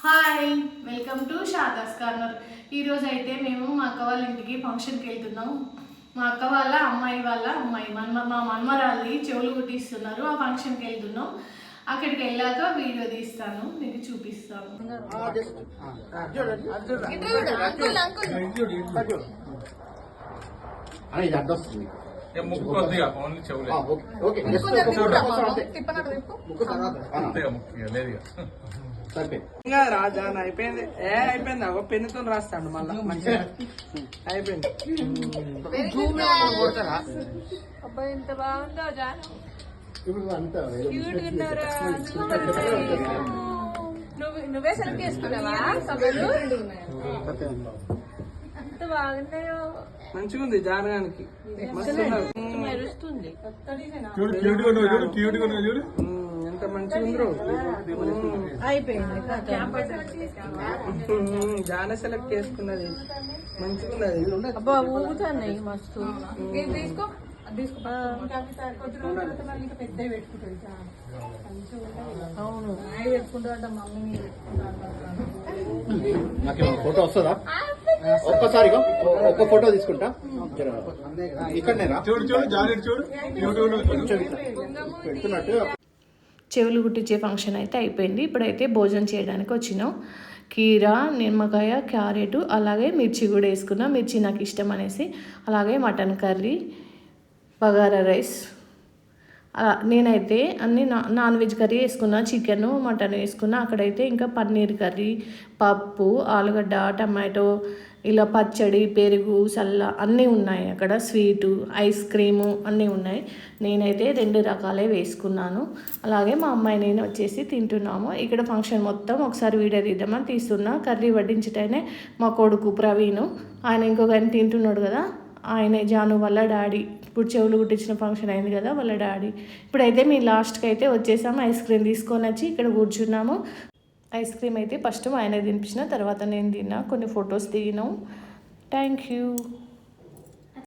Hi, welcome to Sharada's corner. ఈరోజు అయితే మేము మా అక్క వాళ్ళ ఇంటికి ఫంక్షన్కి వెళ్తున్నాం. మా అక్క వాళ్ళ అమ్మాయి మా మన్మరాల్ని చెవులు కుట్టిస్తున్నారు. ఆ ఫంక్షన్కి వెళ్తున్నాం. అక్కడికి వెళ్ళాక వీడియో తీస్తాను, మీకు చూపిస్తాను. రాజాన్ అయిపోయింది. అయిపోయింది. ఒక పెన్నుతో రాస్తాడు మళ్ళా మంచిగా అయిపోయింది. అబ్బాయి ఎంత బాగుందో జాను. నువ్వే సెలెక్ట్ చేసుకున్నావా? సభలు ఎంత బాగున్నాయో. మంచిగా ఉంది జానగానికి. మెరుస్తుంది. ఎంత మంచిగా ఉందో. అయిపోయింది. జాన సెలెక్ట్ చేసుకున్నది మంచిగా ఉన్నది. అబ్బా ఊగుతున్నాయి మస్తు. అవును పెట్టుకుంటా మమ్మీ. నాకు ఫోటో వస్తుందా? ఒక్కసారి ఒక్క ఫోటో తీసుకుంటా. ఇక్కడనేనా పెడుతున్నట్టు. చెవులు కుట్టించే ఫంక్షన్ అయితే అయిపోయింది. ఇప్పుడైతే భోజనం చేయడానికి వచ్చినాం. కీరా, నిమ్మకాయ, క్యారెట్, అలాగే మిర్చి కూడా వేసుకున్నాం. మిర్చి నాకు ఇష్టం అనేసి. అలాగే మటన్ కర్రీ, బగారా రైస్. నేనైతే అన్ని నాన్ వెజ్ కర్రీ వేసుకున్నా. చికెన్, మటన్ వేసుకున్నా. అక్కడైతే ఇంకా పన్నీర్ కర్రీ, పప్పు, ఆలుగడ్డ, టమాటో, ఇలా పచ్చడి, పెరుగు, సల్ల అన్నీ ఉన్నాయి. అక్కడ స్వీటు, ఐస్ క్రీము అన్నీ ఉన్నాయి. నేనైతే 2 రకాలే వేసుకున్నాను. అలాగే మా అమ్మాయి నేను వచ్చేసి తింటున్నాము. ఇక్కడ ఫంక్షన్ మొత్తం ఒకసారి వీడియో తీద్దామని తీస్తున్నా. కర్రీ వడ్డించటనే మా కొడుకు ప్రవీణ్, ఆయన ఇంకొక ఆయన తింటున్నాడు కదా, ఆయనే జాను వాళ్ళ డాడీ. ఇప్పుడు చెవులు కుట్టించిన ఫంక్షన్ అయింది కదా, వాళ్ళ డాడీ. ఇప్పుడైతే మేము లాస్ట్కి అయితే వచ్చేసాము. ఐస్ క్రీమ్ తీసుకొని వచ్చి ఇక్కడ కూర్చున్నాము. ఐస్ క్రీమ్ అయితే ఫస్ట్ ఆయన తినిపించిన, తర్వాత నేను తిన్నా. కొన్ని ఫొటోస్ దిగినాం. Thank you.